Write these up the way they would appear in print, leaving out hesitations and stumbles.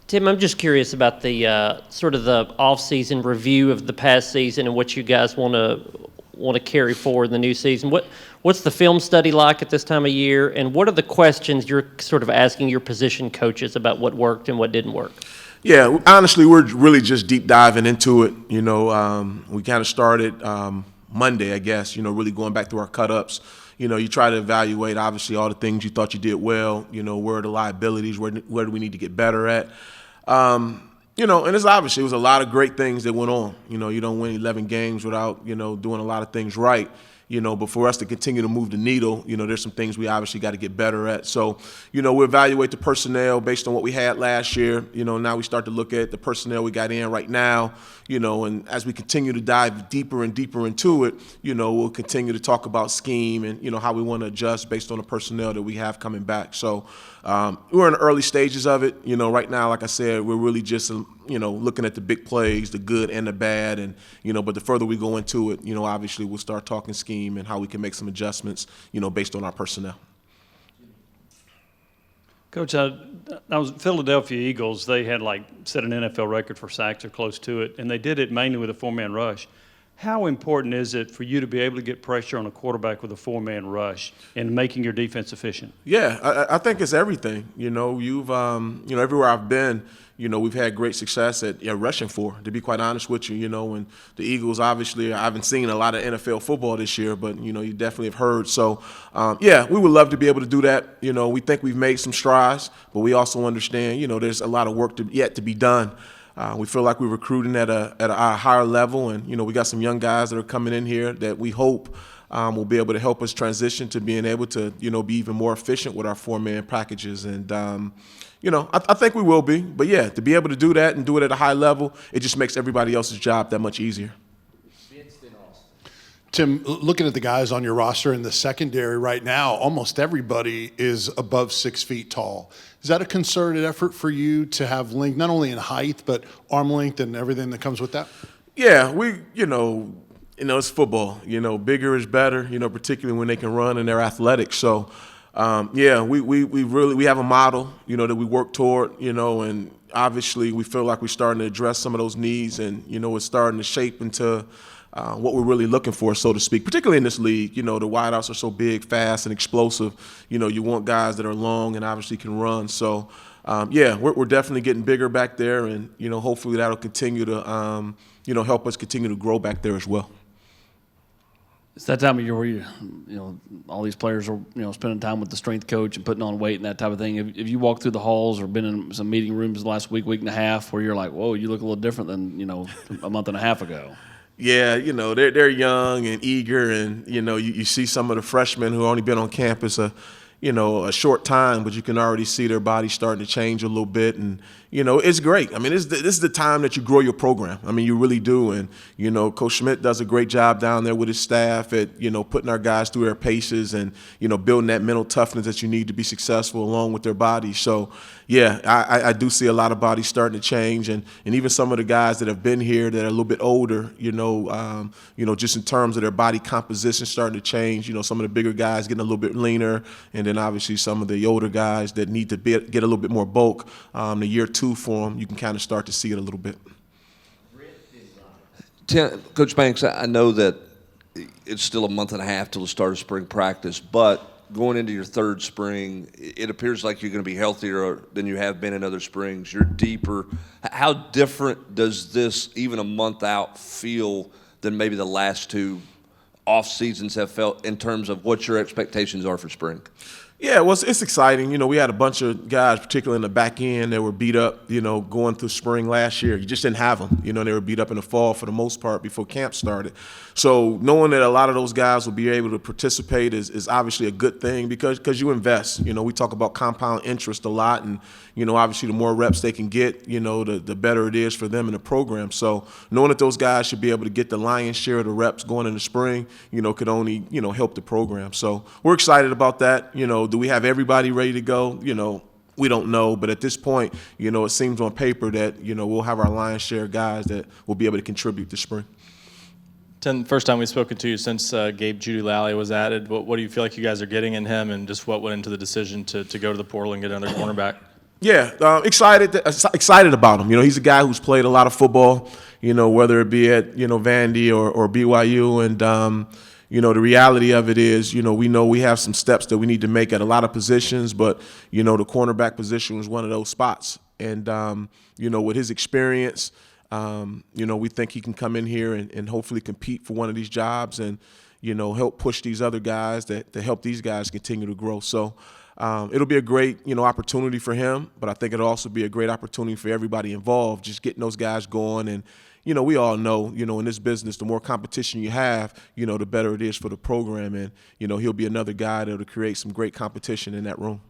Tim, I'm just curious about the sort of the off-season review of the past season and what you guys want to carry forward in the new season. What's the film study like at this time of year, and what are the questions you're sort of asking your position coaches about what worked and what didn't work? Yeah, honestly, we're really just deep diving into it. We kind of started Monday, I guess, really going back through our cut-ups. You try to evaluate, obviously, all the things you thought you did well, where are the liabilities, where do we need to get better at. And it's obviously, it was a lot of great things that went on. You don't win 11 games without, doing a lot of things right. But for us to continue to move the needle, there's some things we obviously got to get better at. So, we evaluate the personnel based on what we had last year. Now we start to look at the personnel we got in right now, and as we continue to dive deeper and deeper into it, we'll continue to talk about scheme and, how we want to adjust based on the personnel that we have coming back. So we're in the early stages of it. Right now, like I said, we're really just, looking at the big plays, the good and the bad. And, but the further we go into it, obviously we'll start talking scheme and how we can make some adjustments, based on our personnel. Coach, I was Philadelphia Eagles. They had set an NFL record for sacks or close to it, and they did it mainly with a four-man rush. How important is it for you to be able to get pressure on a quarterback with a four-man rush and making your defense efficient? Yeah, I think it's everything. You've everywhere I've been, we've had great success at rushing for. To be quite honest with you, and the Eagles, obviously, I haven't seen a lot of NFL football this year, but you definitely have heard. So, we would love to be able to do that. We think we've made some strides, but we also understand, there's a lot of work yet to be done. We feel like we're recruiting at a higher level, and we got some young guys that are coming in here that we hope will be able to help us transition to being able to be even more efficient with our four-man packages. And I think we will be. But yeah, to be able to do that and do it at a high level, it just makes everybody else's job that much easier. Tim, looking at the guys on your roster in the secondary right now, almost everybody is above 6 feet tall. Is that a concerted effort for you to have length, not only in height, but arm length and everything that comes with that? Yeah, it's football. Bigger is better, particularly when they can run and they're athletic. So, we have a model, that we work toward, and obviously we feel like we're starting to address some of those needs, and, it's starting to shape into what we're really looking for, so to speak, particularly in this league. The wideouts are so big, fast, and explosive. You want guys that are long and obviously can run. So, we're definitely getting bigger back there, and, hopefully that'll continue to, help us continue to grow back there as well. It's that time of year where all these players are, spending time with the strength coach and putting on weight and that type of thing. If you walk through the halls or been in some meeting rooms the last week and a half where you're like, whoa, you look a little different than, a month and a half ago. Yeah, they're young and eager, and you see some of the freshmen who only been on campus a short time, but you can already see their body starting to change a little bit, and it's great. I mean, this is the time that you grow your program. I mean, you really do, and Coach Schmidt does a great job down there with his staff at putting our guys through their paces and building that mental toughness that you need to be successful along with their bodies. So yeah, I do see a lot of bodies starting to change, and even some of the guys that have been here that are a little bit older, just in terms of their body composition starting to change. Some of the bigger guys getting a little bit leaner, and then obviously some of the older guys that need to get a little bit more bulk. The year two for them, you can kind of start to see it a little bit. Coach Banks, I know that it's still a month and a half till the start of spring practice, but going into your third spring, it appears like you're going to be healthier than you have been in other springs. You're deeper. How different does this, even a month out, feel than maybe the last two off seasons have felt in terms of what your expectations are for spring? Yeah, well, it's exciting. We had a bunch of guys, particularly in the back end, that were beat up, going through spring last year. You just didn't have them. They were beat up in the fall for the most part before camp started. So knowing that a lot of those guys will be able to participate is obviously a good thing because you invest. We talk about compound interest a lot, and, obviously the more reps they can get, the better it is for them in the program. So knowing that those guys should be able to get the lion's share of the reps going in the spring, could only, help the program. So we're excited about that. Do we have everybody ready to go? We don't know, but at this point, it seems on paper that, we'll have our lion's share of guys that will be able to contribute this spring. Tim, first time we've spoken to you since Gabe Judy-Lally was added. What do you feel like you guys are getting in him, and just what went into the decision to go to the portal and get another cornerback? Yeah, excited about him. You know, he's a guy who's played a lot of football, you know, whether it be at, you know, Vandy or BYU. And, you know, the reality of it is, you know we have some steps that we need to make at a lot of positions, but, you know, the cornerback position was one of those spots. And, you know, with his experience, you know, we think he can come in here and hopefully compete for one of these jobs and, you know, help push these other guys to help these guys continue to grow. So, it'll be a great, you know, opportunity for him, but I think it'll also be a great opportunity for everybody involved, just getting those guys going. And, you know, we all know, you know, in this business, the more competition you have, you know, the better it is for the program. And, you know, he'll be another guy that'll create some great competition in that room.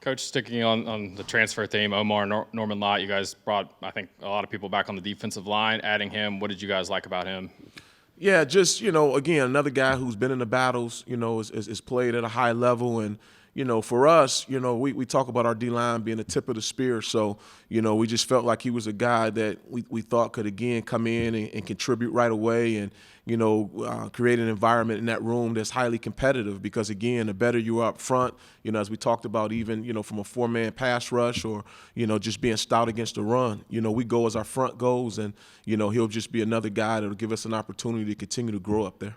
Coach, sticking on the transfer theme, Omar Norman Lott, you guys brought, I think, a lot of people back on the defensive line. Adding him, what did you guys like about him? Yeah, just, you know, again, another guy who's been in the battles, you know, is played at a high level. And, you know, for us, you know, we talk about our D-line being the tip of the spear. So, you know, we just felt like he was a guy that we thought could, again, come in and contribute right away and, you know, create an environment in that room that's highly competitive because, again, the better you are up front, you know, as we talked about even, you know, from a four-man pass rush or, you know, just being stout against the run, you know, we go as our front goes and, you know, he'll just be another guy that'll give us an opportunity to continue to grow up there.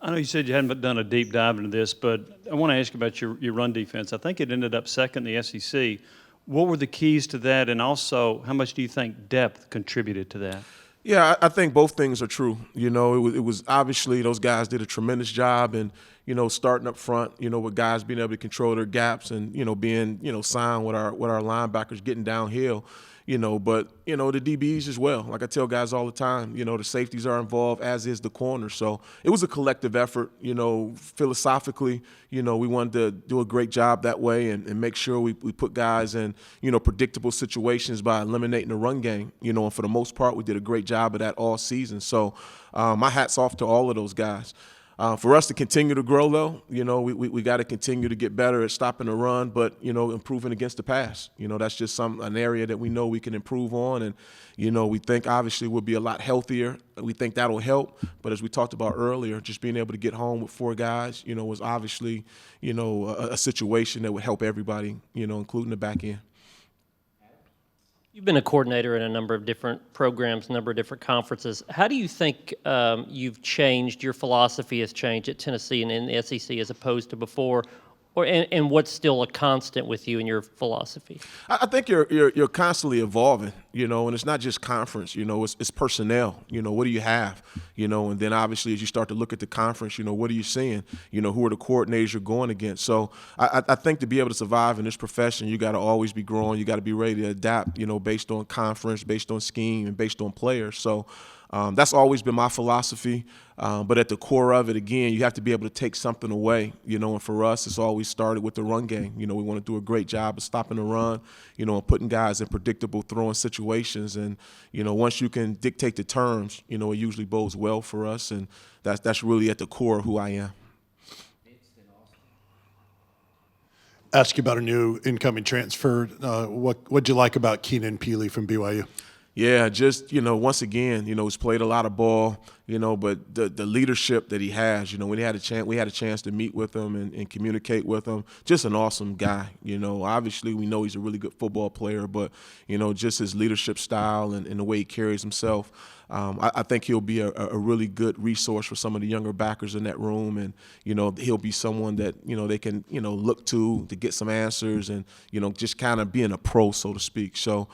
I know you said you hadn't done a deep dive into this, but I want to ask you about your run defense. I think it ended up second in the SEC. What were the keys to that, and also how much do you think depth contributed to that? Yeah, I think both things are true. You know, it was obviously those guys did a tremendous job and, you know, starting up front, you know, with guys being able to control their gaps and, you know, being, you know, sound with our linebackers getting downhill. You know, but, you know, the DBs as well. Like I tell guys all the time, you know, the safeties are involved, as is the corner. So it was a collective effort, you know, philosophically, you know, we wanted to do a great job that way and make sure we put guys in, you know, predictable situations by eliminating the run game, you know, and for the most part, we did a great job of that all season. So my hat's off to all of those guys. For us to continue to grow, though, you know, we got to continue to get better at stopping the run, but, you know, improving against the pass. You know, that's just an area that we know we can improve on. And, you know, we think obviously we'll be a lot healthier. We think that'll help. But as we talked about earlier, just being able to get home with four guys, you know, was obviously, you know, a situation that would help everybody, you know, including the back end. You've been a coordinator in a number of different programs, a number of different conferences. How do you think you've changed, your philosophy has changed at Tennessee and in the SEC as opposed to before? And what's still a constant with you in your philosophy? I think you're constantly evolving, you know, and it's not just conference, you know, it's personnel, you know, what do you have, you know, and then obviously as you start to look at the conference, you know, what are you seeing, you know, who are the coordinators you're going against. So I think to be able to survive in this profession, you got to always be growing, you got to be ready to adapt, you know, based on conference, based on scheme, and based on players. So that's always been my philosophy. But at the core of it, again, you have to be able to take something away, you know, and for us, it's always started with the run game. You know, we want to do a great job of stopping the run, you know, and putting guys in predictable throwing situations. And, you know, once you can dictate the terms, you know, it usually bodes well for us. And that's really at the core of who I am. Ask you about a new incoming transfer. What'd you like about Keenan Peely from BYU? Yeah, just, you know, once again, you know, he's played a lot of ball, you know, but the leadership that he has, you know, we had a chance to meet with him and communicate with him. Just an awesome guy, you know. Obviously, we know he's a really good football player, but, you know, just his leadership style and the way he carries himself, I think he'll be a really good resource for some of the younger backers in that room. And, you know, he'll be someone that, you know, they can, you know, look to get some answers and, you know, just kind of being a pro, so to speak. So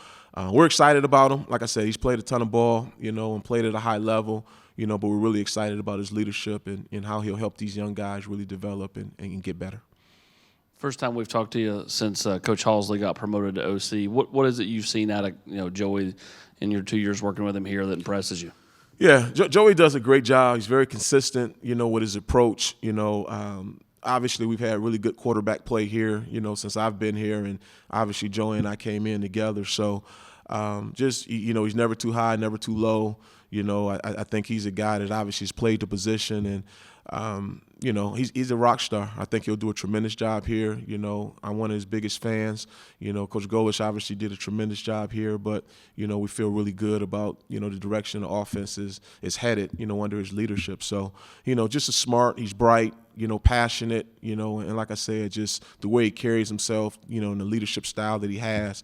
we're excited about him. Like I said, he's played a ton of ball, you know, and played at a high level, you know, but we're really excited about his leadership and how he'll help these young guys really develop and get better. First time we've talked to you since Coach Halsley got promoted to OC. What is it you've seen out of, you know, Joey in your 2 years working with him here that impresses you? Yeah, Joey does a great job. He's very consistent, you know, with his approach. You know, obviously we've had really good quarterback play here, you know, since I've been here, and obviously Joey and I came in together. So just, you know, he's never too high, never too low. You know, I think he's a guy that obviously has played the position, and You know, he's a rock star. I think he'll do a tremendous job here. You know, I'm one of his biggest fans. You know, Coach Golish obviously did a tremendous job here, but, you know, we feel really good about, you know, the direction the offense is headed, you know, under his leadership. So, you know, just as smart, he's bright, you know, passionate, you know, and like I said, just the way he carries himself, you know, and the leadership style that he has,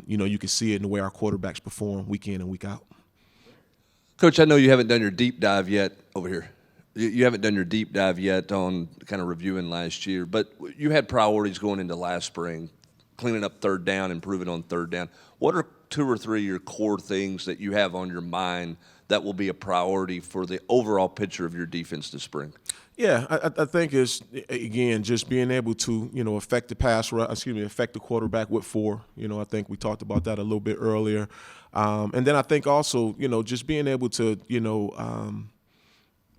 you know, you can see it in the way our quarterbacks perform week in and week out. Coach, I know you haven't done your deep dive yet over here. You haven't done your deep dive yet on kind of reviewing last year, but you had priorities going into last spring, cleaning up third down, improving on third down. What are 2 or 3 of your core things that you have on your mind that will be a priority for the overall picture of your defense this spring? Yeah, I think it's, again, just being able to, you know, affect the quarterback with 4. You know, I think we talked about that a little bit earlier. And then I think also, you know, just being able to, you know,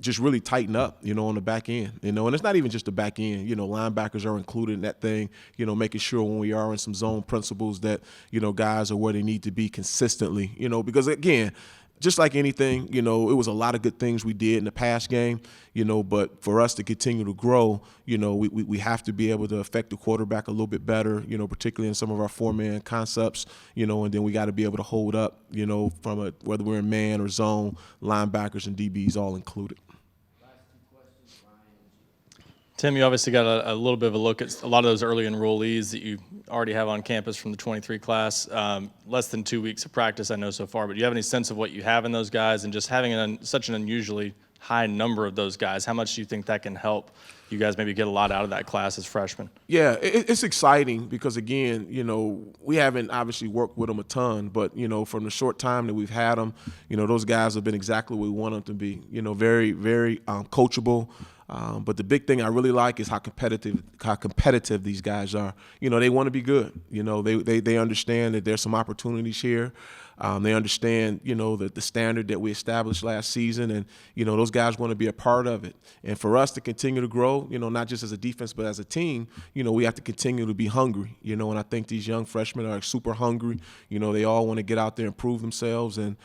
just really tighten up, you know, on the back end, you know, and it's not even just the back end, you know, linebackers are included in that thing, you know, making sure when we are in some zone principles that, you know, guys are where they need to be consistently, you know, because again, just like anything, you know, it was a lot of good things we did in the past game, you know, but for us to continue to grow, you know, we have to be able to affect the quarterback a little bit better, you know, particularly in some of our 4-man concepts, you know, and then we got to be able to hold up, you know, from whether we're in man or zone, linebackers and DBs all included. Tim, you obviously got a little bit of a look at a lot of those early enrollees that you already have on campus from the 23 class. Less than 2 weeks of practice, I know so far, but do you have any sense of what you have in those guys? And just having such an unusually high number of those guys, how much do you think that can help you guys maybe get a lot out of that class as freshmen? Yeah, it's exciting because, again, you know, we haven't obviously worked with them a ton, but, you know, from the short time that we've had them, you know, those guys have been exactly what we want them to be, you know, very, very coachable. But the big thing I really like is how competitive these guys are. You know, they want to be good. You know, they understand that there's some opportunities here. They understand, you know, the standard that we established last season, and, you know, those guys want to be a part of it. And for us to continue to grow, you know, not just as a defense but as a team, you know, we have to continue to be hungry. You know, and I think these young freshmen are super hungry. You know, they all want to get out there and prove themselves, and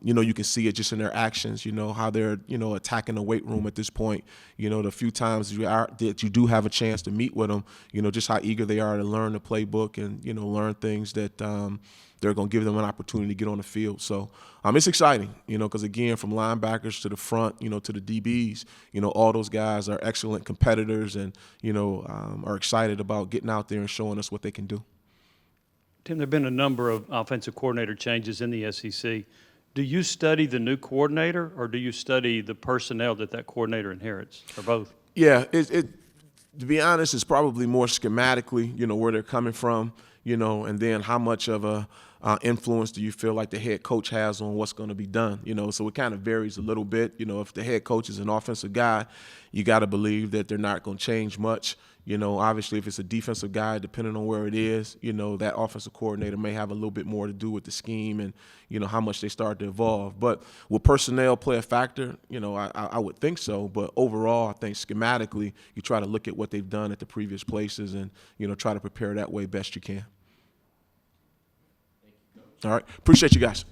you know, you can see it just in their actions, you know, how they're, you know, attacking the weight room at this point. You know, the few times that you do have a chance to meet with them, you know, just how eager they are to learn the playbook and, you know, learn things that they're going to give them an opportunity to get on the field. So it's exciting, you know, because, again, from linebackers to the front, you know, to the DBs, you know, all those guys are excellent competitors and, you know, are excited about getting out there and showing us what they can do. Tim, there have been a number of offensive coordinator changes in the SEC. Do you study the new coordinator, or do you study the personnel that coordinator inherits, or both? Yeah, to be honest, it's probably more schematically, you know, where they're coming from, you know, and then how much of a influence do you feel like the head coach has on what's going to be done, you know. So it kind of varies a little bit. You know, if the head coach is an offensive guy, you got to believe that they're not going to change much. You know, obviously, if it's a defensive guy, depending on where it is, you know, that offensive coordinator may have a little bit more to do with the scheme and, you know, how much they start to evolve. But will personnel play a factor? You know, I would think so. But overall, I think schematically, you try to look at what they've done at the previous places and, you know, try to prepare that way best you can. All right. Appreciate you guys.